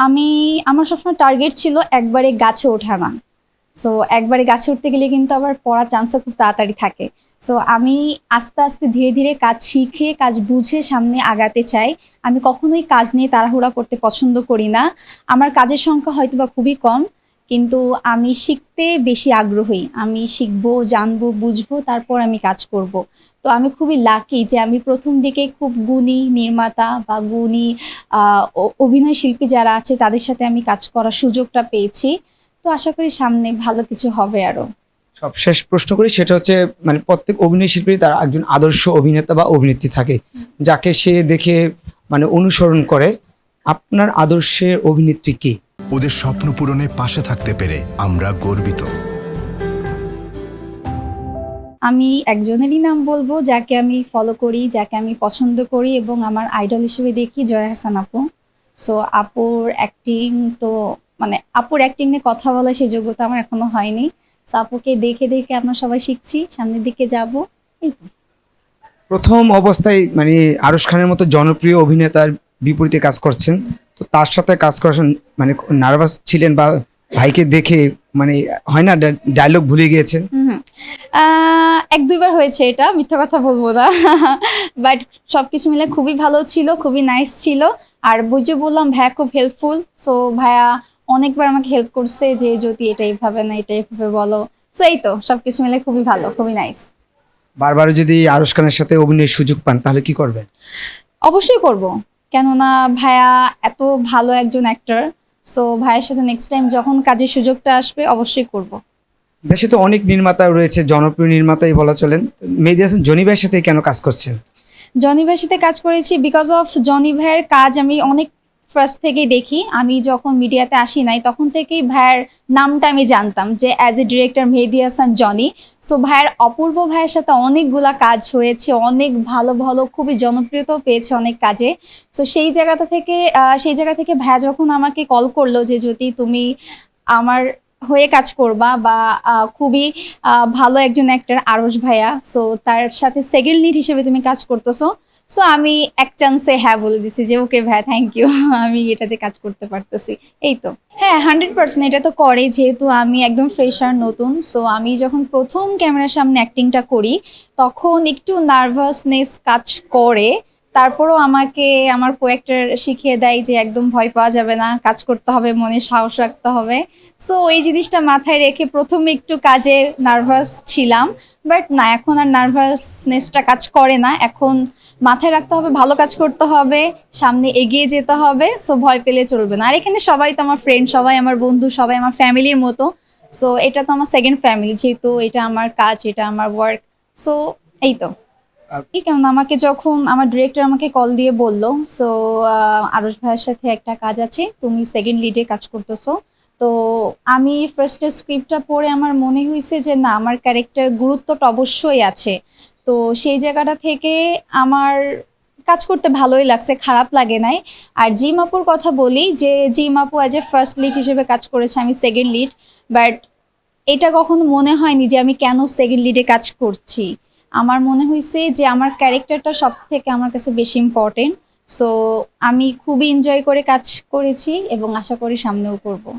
আমি আমার সবসময় টার্গেট ছিল একবারে গাছে ওঠা না। সো একবারে গাছে উঠতে গেলে কিন্তু আবার পড়ার চান্সও খুব তাড়াতাড়ি থাকে। সো আমি আস্তে আস্তে ধীরে ধীরে কাজ শিখে কাজ বুঝে সামনে আগাতে চাই। আমি কখনোই কাজ নিয়ে তাড়াহুড়া করতে পছন্দ করি না। আমার কাজের সংখ্যা হয়তোবা খুবই কম, কিন্তু আমি শিখতে বেশি আগ্রহী। আমি শিখবো, জানবো, বুঝবো, তারপর আমি কাজ করব। তো আমি খুবই লাকি যে আমি প্রথম দিকে খুব গুণী নির্মাতা বা গুণী অভিনয় শিল্পী যারা আছে তাদের সাথে আমি কাজ করার সুযোগটা পেয়েছি। তো আশা করি সামনে ভালো কিছু হবে আরো। সবশেষ প্রশ্ন করি, সেটা হচ্ছে মানে প্রত্যেক অভিনয় শিল্পী তার একজন আদর্শ অভিনেতা বা অভিনেত্রী থাকে, যাকে সে দেখে মানে অনুসরণ করে। আপনার আদর্শের অভিনেত্রী কে? ওদের স্বপ্ন পূরণে পাশে থাকতে পেরে আমরা গর্বিত। আমি একজনেরই নাম বলবো যাকে আমি ফলো করি, যাকে আমি পছন্দ করি এবং আমার আইডল হিসেবে দেখি, জয়া হাসান আপু। সো আপুর অ্যাক্টিং তো মানে আপুর অ্যাক্টিং নিয়ে কথা বলা সেই যোগ্যতা আমার এখনো হয়নি। সো আপুকে দেখে দেখে আমরা সবাই শিখছি, সামনের দিকে যাব। এই তো। প্রথম অবস্থায় মানে আরশ খানের মতো জনপ্রিয় অভিনেতার বিপরীতে কাজ করছেন, তো তার সাথে কাজ করার মানে নার্ভাস ছিলেন বা ভাইকে দেখে মানে হয় না ডায়লগ ভুলে গিয়েছেন? হুম হুম। এক দুইবার হয়েছে, এটা মিথ্যা কথা বলবো না। বাট সবকিছু মিলে খুবই ভালো ছিল, খুবই নাইস ছিল। আর বুঝে বললাম ভাইয়া খুব হেল্পফুল। সো ভাইয়া অনেকবার আমাকে হেল্প করছে যে যদি এটা এইভাবে না এটা এইভাবে বলো। সো এই তো সবকিছু মিলে খুবই ভালো, খুবই নাইস। বারবার যদি আরশ খানের সাথে অভিনয়ের সুযোগ পান তাহলে কি করবেন? অবশ্যই করব, কেননা ভাইয়া এত ভালো একজন অ্যাক্টর। সো ভাইয়ের সাথে নেক্সট টাইম যখন কাজের সুযোগটা আসবে অবশ্যই করব। দেশে তো অনেক নির্মাতা রয়েছে, জনপ্রিয় নির্মাতাই বলা চলেন। মেহেদী হাসান জনি ভাইয়ের সাথে কেন কাজ করছেন? জনি ভাইয়ের সাথে কাজ করেছি বিকজ অফ জনি ভাইয়ের কাজ আমি অনেক ফার্স্ট থেকেই দেখি। আমি যখন মিডিয়াতে আসি নাই তখন থেকেই ভাইয়ের নামটা আমি জানতাম যে as a director Mehedi Hasan Johnny. So ভাইয়ের অপূর্ব ভাইয়ের সাথে অনেকগুলা কাজ হয়েছে, অনেক ভালো ভালো খুবই জনপ্রিয়তাও পেয়েছে অনেক কাজে। সো সেই জায়গা থেকে ভাইয়া যখন আমাকে কল করলো যে যদি তুমি আমার হয়ে কাজ করবা বা খুবই ভালো একজন অ্যাক্টর আরশ ভাইয়া, সো তার সাথে সেকেন্ড লিড হিসেবে তুমি কাজ করতেছো। সো আমি এক চান্সে হ্যাঁ বলে দিছি যে ওকে ভাইয়া থ্যাংক ইউ, আমি এটাতে কাজ করতে পারতেছি। এই তো। হ্যাঁ, 100% এটা তো করে, যেহেতু আমি একদম ফ্রেশার নতুন। সো আমি যখন প্রথম ক্যামেরার সামনে অ্যাক্টিংটা করি তখন একটু নার্ভাসনেস কাজ করে। তারপরও আমাকে আমার কো-অ্যাক্টর শিখিয়ে দেয় যে একদম ভয় পাওয়া যাবে না, কাজ করতে হবে, মনে সাহস রাখতে হবে। সো এই জিনিসটা মাথায় রেখে প্রথমে একটু কাজে নার্ভাস ছিলাম, বাট না, এখন আর নার্ভাসনেসটা কাজ করে না। এখন মাথায় রাখতে হবে, ভালো কাজ করতে হবে, সামনে এগিয়ে যেতে হবে। সো ভয় পেলে চলবে না। আর এখানে সবাই তো আমার ফ্রেন্ড, সবাই আমার বন্ধু, সবাই আমার ফ্যামিলির মতো। সো এটা তো আমার সেকেন্ড ফ্যামিলি, যেহেতু এটা আমার কাজ, এটা আমার ওয়ার্ক। সো এই তো। এই কেমন আমাকে যখন আমার ডিরেক্টর আমাকে কল দিয়ে বলল, সো আরশ ভাইয়ের সাথে একটা কাজ আছে, তুমি সেকেন্ড লিডে কাজ করতেছো। তো আমি ফার্স্টে স্ক্রিপ্টটা পড়ে আমার মনে হয়েছে যে না, আমার ক্যারেক্টার গুরুত্বটা অবশ্যই আছে। তো সেই জায়গাটা থেকে আমার কাজ করতে ভালোই লাগছে, খারাপ লাগে নাই। আর জিম আপুর কথা বলি, যে জিম আপু অ্যাজ এ ফার্স্ট লিড হিসেবে কাজ করেছে, আমি সেকেন্ড লিড। বাট এটা কখনো মনে হয়নি যে আমি কেন সেকেন্ড লিডে কাজ করছি। আমার মনে হয়েছে যে আমার ক্যারেক্টারটা সব থেকে আমার কাছে বেশি ইম্পর্টেন্ট। সো আমি খুবই এনজয় করে কাজ করেছি এবং আশা করি সামনেও করবো।